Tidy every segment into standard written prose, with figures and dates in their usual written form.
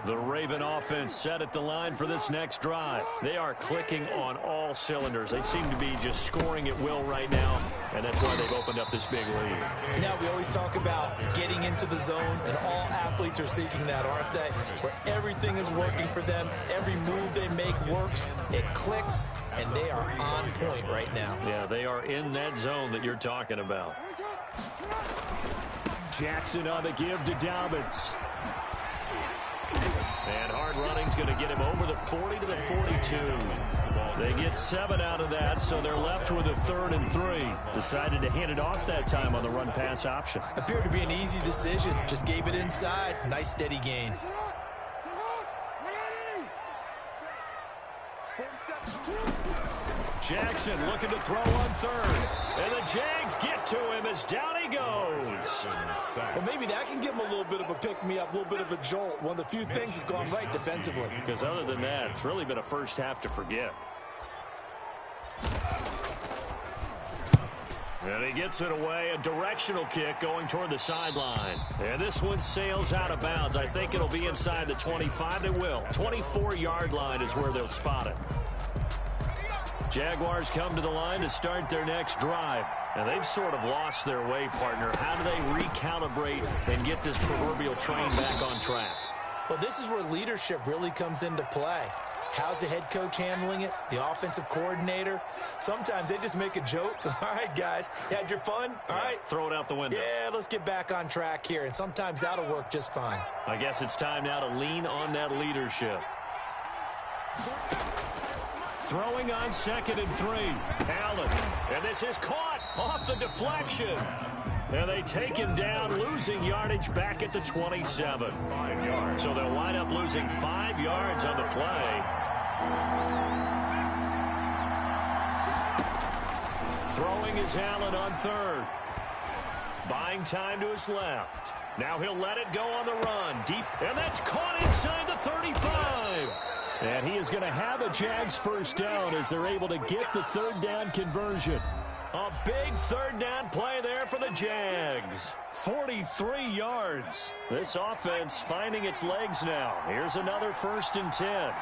The Raven offense set at the line for this next drive. They are clicking on all cylinders. They seem to be just scoring at will right now, and that's why they've opened up this big lead. Now, we always talk about getting into the zone, and all athletes are seeking that, aren't they? Where everything is working for them, every move they make works, it clicks, and they are on point right now. Yeah, they are in that zone that you're talking about. Jackson on the give to Dobbins. And hard running's going to get him over the 40 to the 42. They get 7 out of that, so they're left with a 3rd and 3. Decided to hand it off that time on the run-pass option. Appeared to be an easy decision. Just gave it inside. Nice, steady gain. Jackson looking to throw on 3rd. And the Jags get to him as down he goes. Well, maybe that can give him a little bit of a pick-me-up, a little bit of a jolt. One of the few things that's gone right defensively. Because other than that, it's really been a first half to forget. And he gets it away, a directional kick going toward the sideline. And this one sails out of bounds. I think it'll be inside the 25. It will. 24-yard line is where they'll spot it. Jaguars come to the line to start their next drive. And they've sort of lost their way, partner. How do they recalibrate and get this proverbial train back on track? Well, this is where leadership really comes into play. How's the head coach handling it? The offensive coordinator? Sometimes they just make a joke. All right, guys, you had your fun? All right. Throw it out the window. Yeah, let's get back on track here. And sometimes that'll work just fine. I guess it's time now to lean on that leadership. Throwing on 2nd and 3. Allen. And this is caught off the deflection. And they take him down, losing yardage back at the 27. 5 yards. So they'll wind up losing 5 yards on the play. Throwing is Allen on 3rd. Buying time to his left. Now he'll let it go on the run. Deep. And that's caught inside the 35. And he is going to have a Jags first down as they're able to get the 3rd down conversion. A big 3rd down play there for the Jags. 43 yards. This offense finding its legs now. Here's another 1st and 10.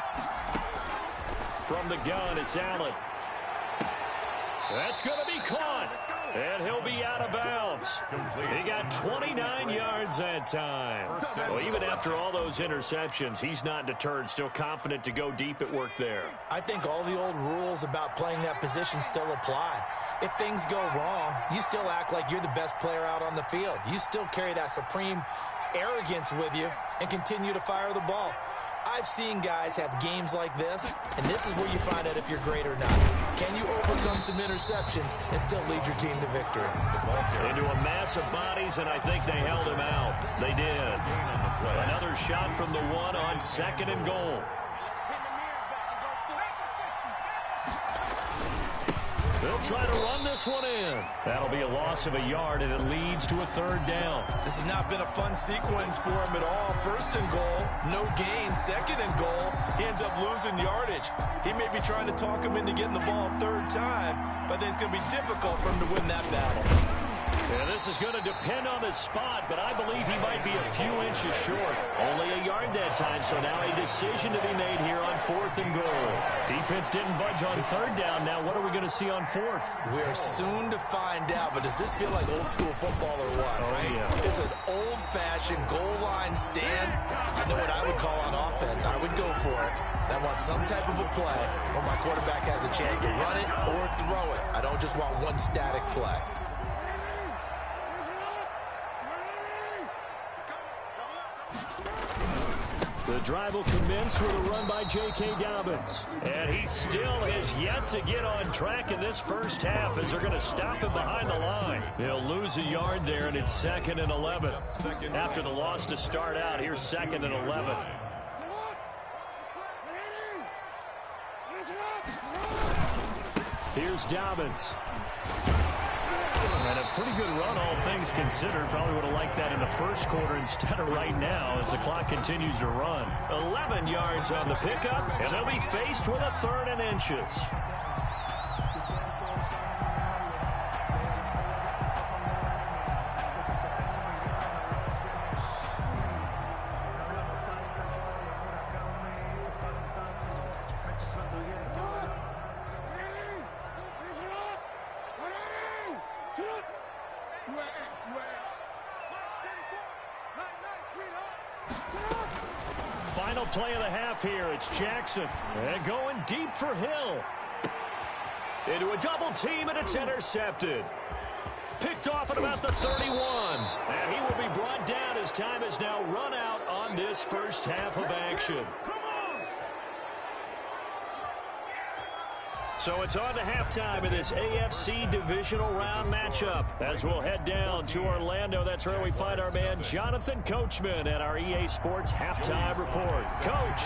From the gun, it's Allen. That's going to be caught. And he'll be out of bounds. He got 29 yards that time. Well, even after all those interceptions, he's not deterred, still confident to go deep at work there. I think all the old rules about playing that position still apply. If things go wrong, you still act like you're the best player out on the field. You still carry that supreme arrogance with you and continue to fire the ball. I've seen guys have games like this, and this is where you find out if you're great or not. Can you overcome some interceptions and still lead your team to victory? Into a mass of bodies, and I think they held him out. They did. Another shot from the 1 on 2nd and goal. They'll try to run this one in. That'll be a loss of a yard, and it leads to a 3rd down. This has not been a fun sequence for him at all. 1st and goal, no gain. 2nd and goal, he ends up losing yardage. He may be trying to talk him into getting the ball 3rd time, but I think it's going to be difficult for him to win that battle. Yeah, this is going to depend on the spot, but I believe he might be a few inches short. Only a yard that time, so now a decision to be made here on 4th and goal. Defense didn't budge on 3rd down. Now what are we going to see on 4th? We are soon to find out, but does this feel like old school football or what? Oh, right? yeah. It's an old-fashioned goal line stand. I know what I would call on offense. I would go for it. I want some type of a play where my quarterback has a chance to run it or throw it. I don't just want one static play. The drive will commence with a run by J.K. Dobbins. And he still has yet to get on track in this first half as they're going to stop him behind the line. He'll lose a yard there, and it's 2nd and 11. After the loss to start out, here's 2nd and 11. Here's Dobbins. And a pretty good run, all things considered. Probably would have liked that in the first quarter instead of right now as the clock continues to run. 11 yards on the pickup, and they'll be faced with a 3rd and inches. Final play of the half here. It's Jackson. And going deep for Hill. Into a double team, and it's intercepted. Picked off at about the 31. And he will be brought down as time has now run out on this first half of action. So it's on to halftime of this AFC divisional round matchup. As we'll head down to Orlando, that's where we find our man Jonathan Coachman at our EA Sports halftime report. Coach,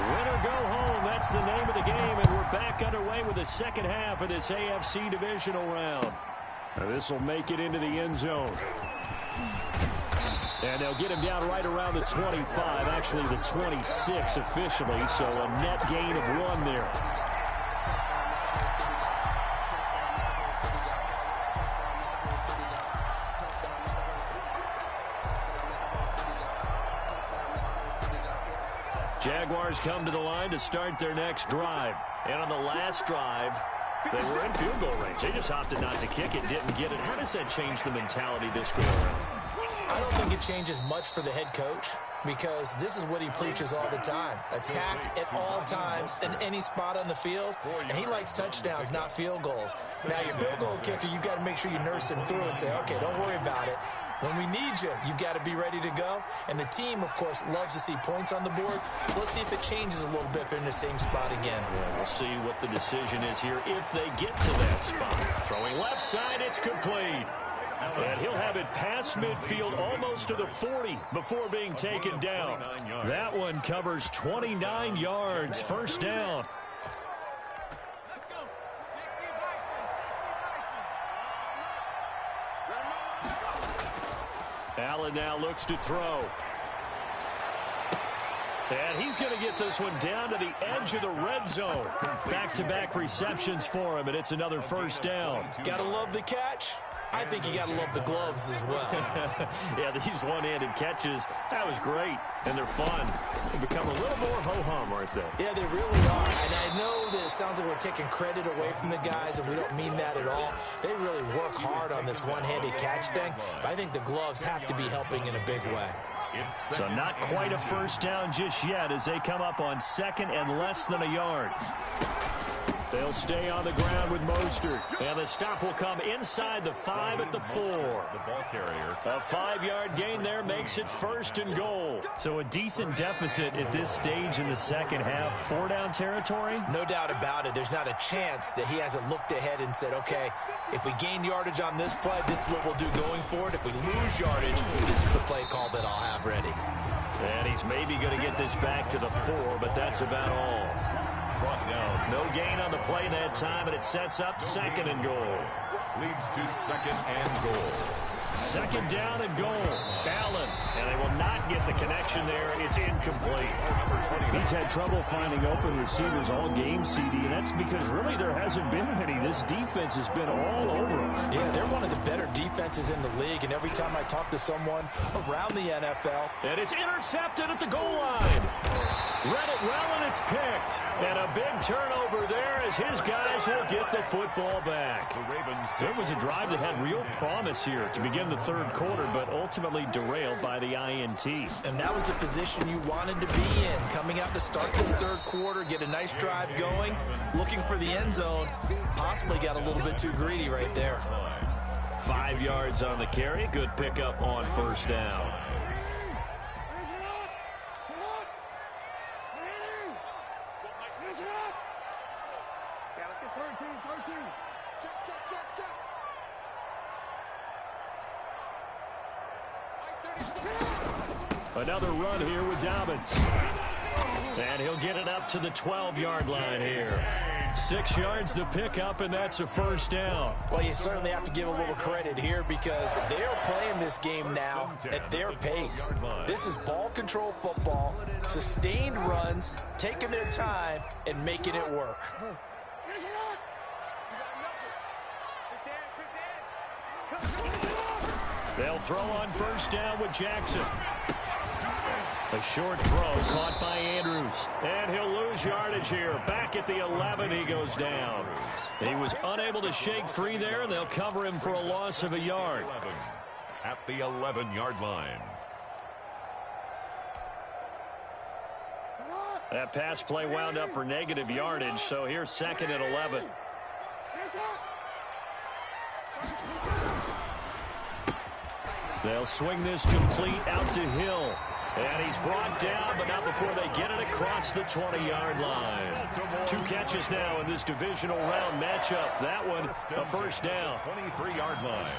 win or go home, that's the name of the game, and we're back underway with the second half of this AFC divisional round. This will make it into the end zone. And they'll get him down right around the 25, actually the 26 officially, so a net gain of 1 there. Jaguars come to the line to start their next drive. And on the last drive, they were in field goal range. They just opted not to kick it, didn't get it. How does that change the mentality this go around? I don't think it changes much for the head coach because this is what he preaches all the time. Attack at all times in any spot on the field, and he likes touchdowns, not field goals. Now, your field goal kicker, you've got to make sure you nurse him through and say, okay, don't worry about it. When we need you, you've got to be ready to go. And the team, of course, loves to see points on the board. So let's see if it changes a little bit if they're in the same spot again. Yeah, we'll see what the decision is here if they get to that spot. Throwing left side, it's complete. And he'll have it past midfield almost to the 40 before being taken down. That one covers 29 yards, first down. Allen now looks to throw. And he's going to get this one down to the edge of the red zone. Back-to-back receptions for him, and it's another first down. Gotta love the catch. I think you got to love the gloves as well. Yeah, these one-handed catches, that was great, and they're fun. They become a little more ho-hum, aren't they? Yeah, they really are. And I know that it sounds like we're taking credit away from the guys, and we don't mean that at all. They really work hard on this one-handed catch thing. But I think the gloves have to be helping in a big way. So not quite a first down just yet as they come up on second and less than a yard. They'll stay on the ground with Mostert. And the stop will come inside the 5 at the 4. The ball carrier. A 5-yard gain there makes it first and goal. So a decent deficit at this stage in the second half. 4-down territory? No doubt about it. There's not a chance that he hasn't looked ahead and said, okay, if we gain yardage on this play, this is what we'll do going forward. If we lose yardage, this is the play call that I'll have ready. And he's maybe going to get this back to the 4, but that's about all. Brought down. No gain on the play that time, and it sets up second and goal. Leads to second and goal. Second down and goal. Allen, and they will not get the connection there. It's incomplete. He's had trouble finding open receivers all game, CD, and that's because really there hasn't been many. This defense has been all over them. Yeah, they're one of the better defenses in the league, and every time I talk to someone around the NFL. And it's intercepted at the goal line. Read it well, and it's picked. And a big turnover there as his guys will get the football back. The Ravens. There was a drive that had real promise here to begin the third quarter, but ultimately derailed by the INT. And that was the position you wanted to be in. Coming out to start this third quarter, get a nice drive going, looking for the end zone. Possibly got a little bit too greedy right there. 5 yards on the carry. Good pickup on first down. Another run here with Dobbins. And he'll get it up to the 12-yard line here. 6 yards the pickup, and that's a first down. Well, you certainly have to give a little credit here because they're playing this game now at their pace. This is ball control football, sustained runs, taking their time, and making it work. They'll throw on first down with Jackson. A short throw caught by Andrews. And he'll lose yardage here. Back at the 11, he goes down. He was unable to shake free there, and they'll cover him for a loss of a yard. At the 11-yard line. That pass play wound up for negative yardage, so here's 2nd and 11. They'll swing this complete out to Hill. And he's brought down, but not before they get it across the 20-yard line. 2 catches now in this divisional round matchup. That one, a first down. 23-yard line.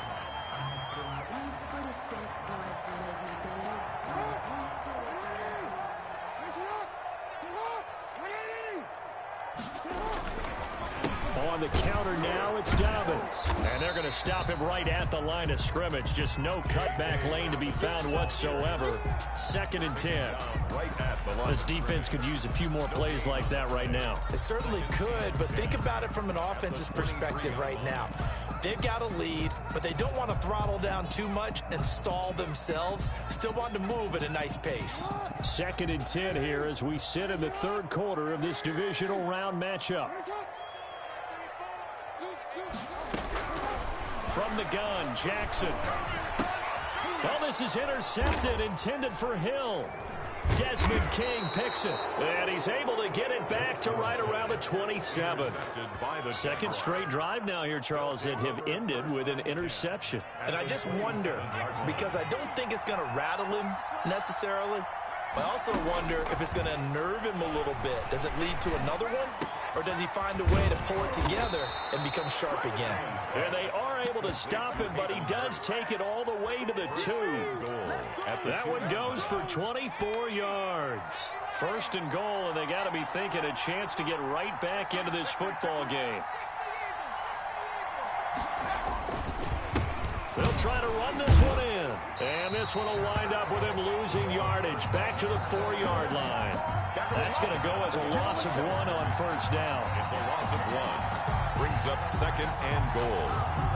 On the counter now, it's Dobbins. And they're going to stop him right at the line of scrimmage. Just no cutback lane to be found whatsoever. 2nd and 10. Right at the line. This defense could use a few more plays like that right now. It certainly could, but think about it from an offense's perspective right now. They've got a lead, but they don't want to throttle down too much and stall themselves. Still want to move at a nice pace. 2nd and 10 here as we sit in the 3rd quarter of this divisional round matchup. From the gun, Jackson. Well, this is intercepted, intended for Hill. Desmond King picks it, and he's able to get it back to right around the 27. 2nd straight drive now here, Charles, that have ended with an interception. And I just wonder, because I don't think it's going to rattle him necessarily, but I also wonder if it's going to unnerve him a little bit. Does it lead to another one? Or does he find a way to pull it together and become sharp again? And they are able to stop him, but he does take it all the way to the 2. That one goes for 24 yards. 1st and goal, and they got to be thinking a chance to get right back into this football game. They'll try to run this one in. And this one will wind up with him losing yardage back to the 4-yard line. That's going to go as a loss of 1 on 1st down. It's a loss of 1. Brings up 2nd and goal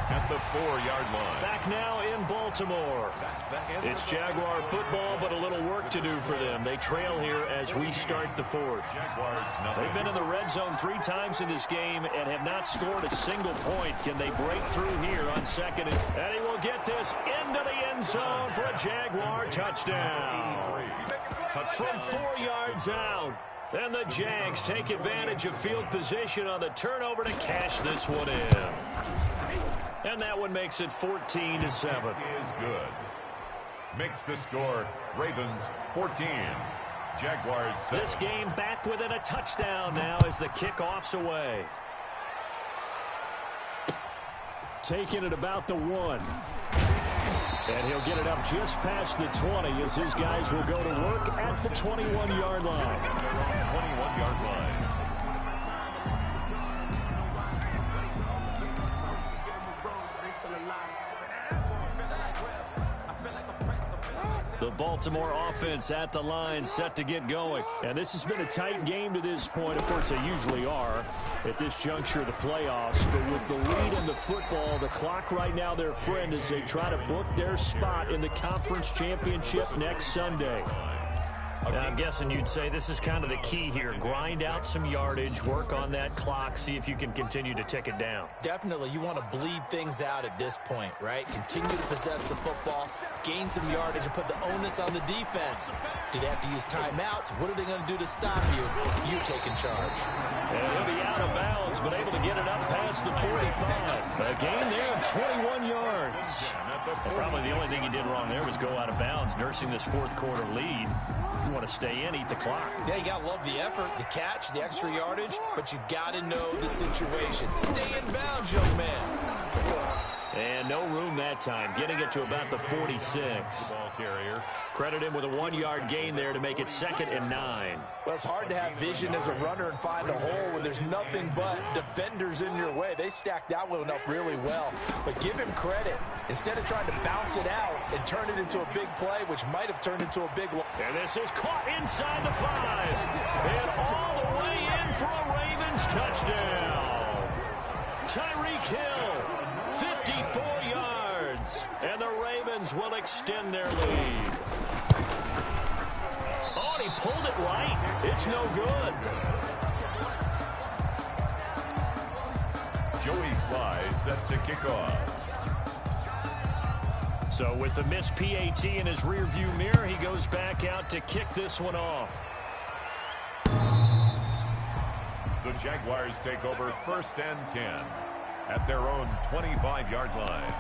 at the 4-yard line. Back now in Baltimore. It's Jaguar football, but a little work to do for them. They trail here as we start the 4th. They've been in the red zone 3 times in this game and have not scored a single point. Can they break through here on 2nd? And he will get this into the end zone for a Jaguar touchdown. From 4 yards out. And the Jags take advantage of field position on the turnover to cash this one in. And that one makes it 14-7. Is good. Makes the score Ravens 14. Jaguars 7. This game back within a touchdown now as the kickoff's away. Taking it about the 1. And he'll get it up just past the 20 as his guys will go to work at the 21-yard line. 21-yard line. The Baltimore offense at the line set to get going. And this has been a tight game to this point. Of course, they usually are at this juncture of the playoffs. But with the lead in the football, the clock right now their friend as they try to book their spot in the conference championship next Sunday. I'm guessing you'd say this is kind of the key here. Grind out some yardage, work on that clock, see if you can continue to tick it down. Definitely, you want to bleed things out at this point, right? Continue to possess the football, gain some yardage, and put the onus on the defense. Do they have to use timeouts? What are they going to do to stop you? You're taking charge. And he'll be out of bounds, but able to get it up past the 45. A gain there of 21 yards. Well, probably the only thing he did wrong there was go out of bounds, nursing this 4th quarter lead. You want to stay in, eat the clock. Yeah, you got to love the effort, the catch, the extra yardage, but you got to know the situation. Stay in bounds, young man. And no room that time, getting it to about the 46. Ball carrier. Credit him with a 1-yard gain there to make it 2nd and 9. Well, it's hard to have vision as a runner and find a hole when there's nothing but defenders in your way. They stacked that one up really well. But give him credit. Instead of trying to bounce it out and turn it into a big play, which might have turned into a big... And this is caught inside the 5. And all the way in for a Ravens touchdown. Tyreek Hill, 54 yards. And the Ravens will extend their lead. Oh, and he pulled it right. It's no good. Joey Sly set to kick off. So with the missed PAT in his rearview mirror, he goes back out to kick this one off. Jaguars take over 1st and 10 at their own 25-yard line.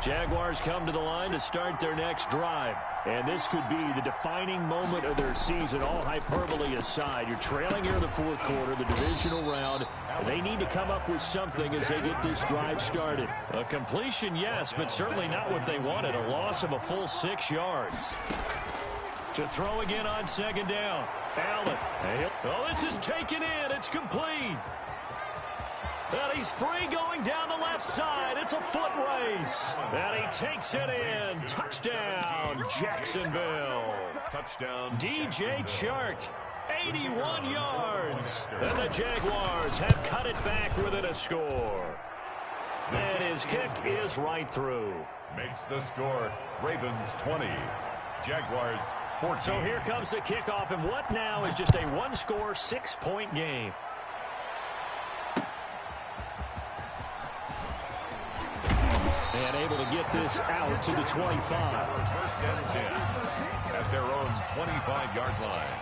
Jaguars come to the line to start their next drive. And this could be the defining moment of their season, all hyperbole aside. You're trailing here in the fourth quarter, the divisional round. They need to come up with something as they get this drive started. A completion, yes, but certainly not what they wanted. A loss of a full 6 yards. To throw again on 2nd down. Allen. Oh, this is taken in. It's complete. And he's free going down the left side. It's a foot race. And he takes it in. Touchdown, Jacksonville. Touchdown. DJ Chark, 81 yards. And the Jaguars have cut it back within a score. And his kick is right through. Makes the score Ravens 20, Jaguars 14. So here comes the kickoff, and what now is just a one-score, 6-point game. And able to get this out to the 25. 1st and 10 at their own 25-yard line.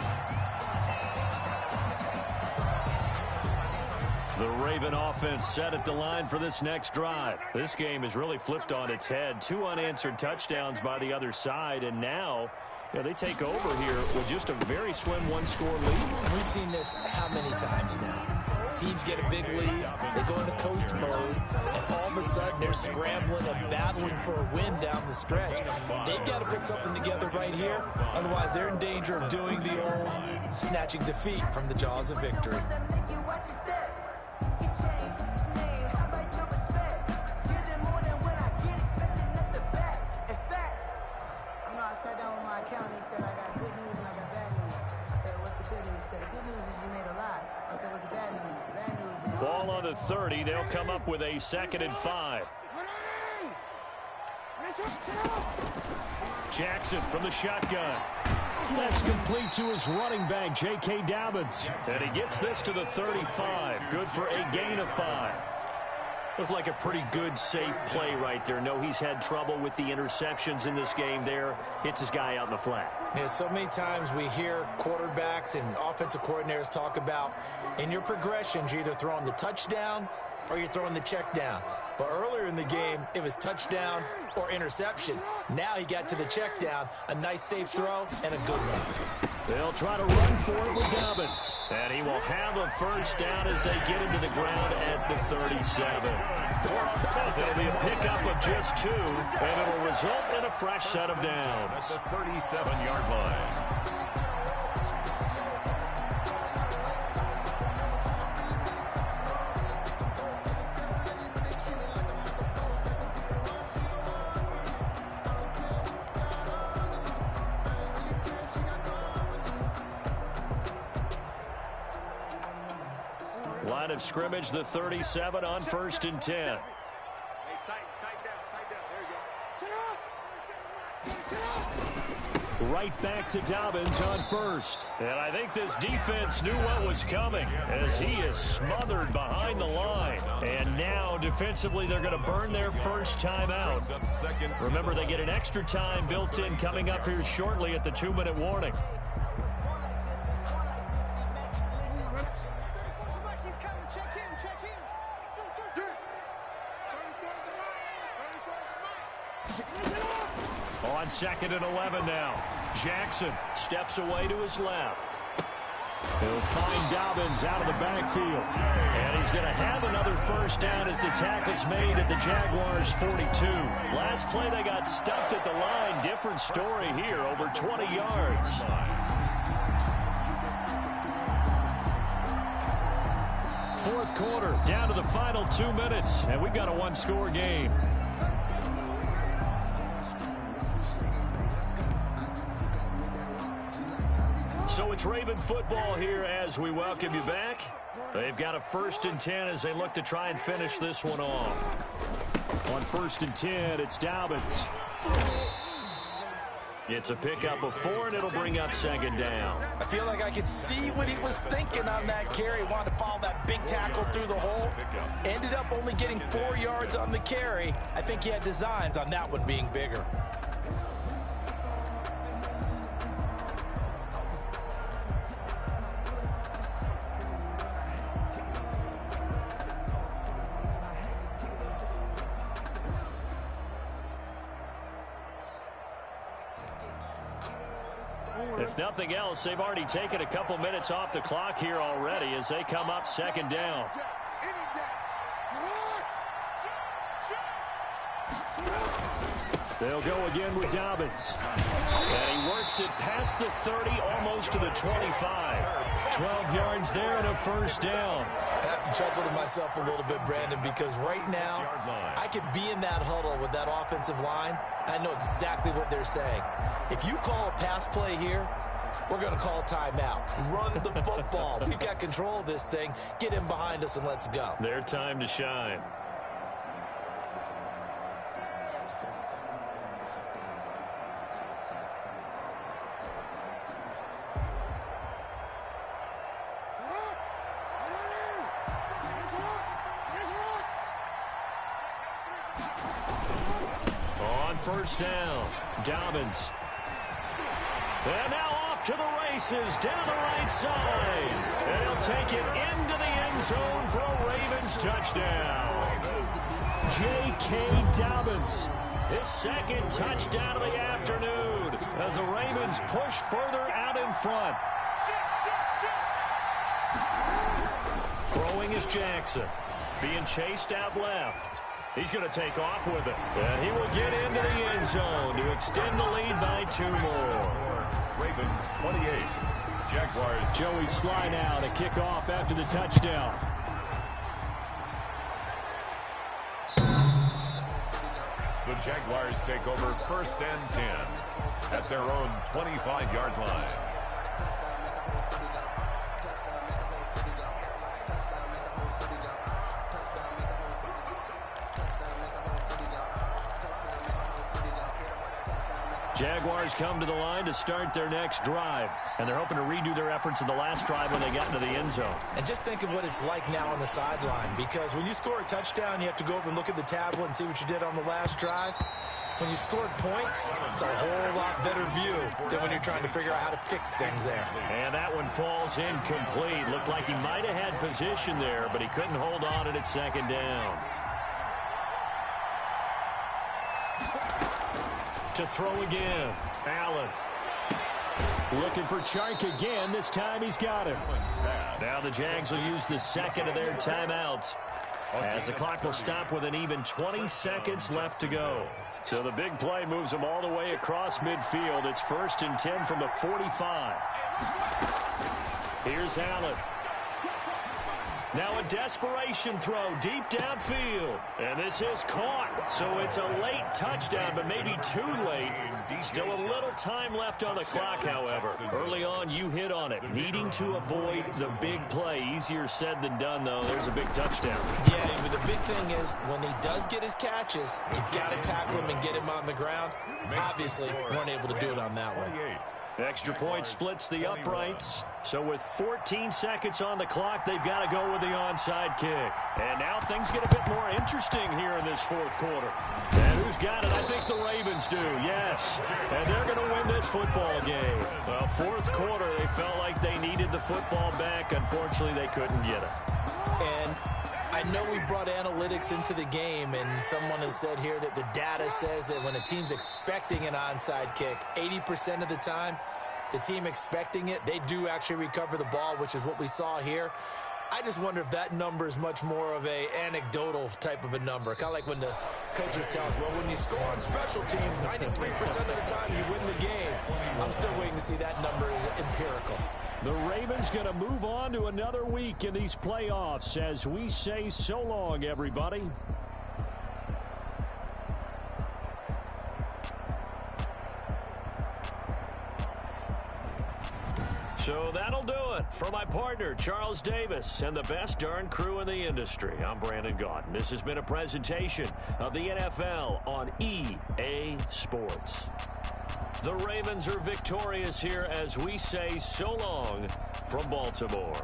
The Raven offense set at the line for this next drive. This game is really flipped on its head. 2 unanswered touchdowns by the other side, and now they take over here with just a very slim one-score lead. We've seen this how many times now? Teams get a big lead, they go into coast mode, and all of a sudden they're scrambling and battling for a win down the stretch. They've got to put something together right here, otherwise they're in danger of doing the old snatching defeat from the jaws of victory. Ball on the 30. They'll come up with a 2nd and 5. Jackson from the shotgun. That's complete to his running back, J.K. Dobbins. And he gets this to the 35. Good for a gain of 5. Looked like a pretty good, safe play right there. No, he's had trouble with the interceptions in this game there. Hits his guy out in the flat. Yeah, so many times we hear quarterbacks and offensive coordinators talk about in your progressions, you're either throwing the touchdown or you're throwing the check down. But earlier in the game, it was touchdown or interception. Now he got to the check down, a nice safe throw, and a good one. They'll try to run for it with Dobbins. And he will have a 1st down as they get into the ground at the 37. It'll be a pickup of just 2, and it'll result in a fresh set of downs. At the 37-yard line. Line of scrimmage, the 37 on 1st and 10. Hey, tighten down. There you go. Right back to Dobbins on 1st. And I think this defense knew what was coming as he is smothered behind the line. And now defensively they're going to burn their 1st time out. Remember, they get an extra time built in coming up here shortly at the 2-minute warning. On 2nd and 11 now. Jackson steps away to his left. He'll find Dobbins out of the backfield. And he's going to have another 1st down as the tackle's made at the Jaguars' 42. Last play they got stuffed at the line. Different story here, over 20 yards. 4th quarter, down to the final 2 minutes. And we've got a one-score game. So it's Raven football here as we welcome you back. They've got a 1st and 10 as they look to try and finish this one off. On 1st and 10, it's Dobbins. It's a pickup of 4, and it'll bring up 2nd down. I feel like I could see what he was thinking on that carry. Wanted to follow that big tackle through the hole. Ended up only getting 4 yards on the carry. I think he had designs on that one being bigger. If nothing else, they've already taken a couple minutes off the clock here already as they come up second down. They'll go again with Dobbins. And he works it past the 30, almost to the 25. 12 yards there and a first down. I have to chuckle to myself a little bit, Brandon, because right now I could be in that huddle with that offensive line, and I know exactly what they're saying. If you call a pass play here, we're going to call timeout. Run the football. We've got control of this thing. Get in behind us and let's go. Their time to shine. On first down, Dobbins. And now off to the races down the right side. And he'll take it into the end zone for a Ravens touchdown. J.K. Dobbins, his second touchdown of the afternoon as the Ravens push further out in front. Throwing is Jackson, being chased out left. He's going to take off with it. And he will get into the end zone to extend the lead by 2 more. Ravens 28. Jaguars. Joey Sly now to kick off after the touchdown. The Jaguars take over 1st and 10 at their own 25-yard line. Jaguars come to the line to start their next drive, and they're hoping to redo their efforts in the last drive when they got into the end zone. And just think of what it's like now on the sideline, because when you score a touchdown, you have to go over and look at the tablet and see what you did on the last drive. When you scored points, it's a whole lot better view than when you're trying to figure out how to fix things there. And that one falls incomplete. Looked like he might have had position there, but he couldn't hold on it at second down. To throw again, Allen. Looking for Chark again. This time he's got him. Now the Jags will use the second of their timeouts as the clock will stop with an even 20 seconds left to go. So the big play moves them all the way across midfield. It's 1st and 10 from the 45. Here's Allen. Now a desperation throw deep downfield. And this is caught. So it's a late touchdown, but maybe too late. Still a little time left on the clock, however. Early on, you hit on it. Needing to avoid the big play. Easier said than done, though. There's a big touchdown. Yeah, but the big thing is when he does get his catches, you've got to tackle him and get him on the ground. Obviously, weren't able to do it on that one. Extra point splits the uprights. So with 14 seconds on the clock, they've got to go with the onside kick. And now things get a bit more interesting here in this 4th quarter. And who's got it? I think the Ravens do, yes. And they're going to win this football game. Well, 4th quarter, they felt like they needed the football back. Unfortunately, they couldn't get it. And I know we brought analytics into the game, and someone has said here that the data says that when a team's expecting an onside kick, 80% of the time, the team expecting it, they do actually recover the ball, which is what we saw here. I just wonder if that number is much more of a anecdotal type of a number. Kind of like when the coaches tell us, well, when you score on special teams, 93% of the time you win the game. I'm still waiting to see that number is empirical. The Ravens going to move on to another week in these playoffs as we say so long, everybody. So that'll do it for my partner, Charles Davis, and the best darn crew in the industry. I'm Brandon Gaudin. This has been a presentation of the NFL on EA Sports. The Ravens are victorious here as we say so long from Baltimore.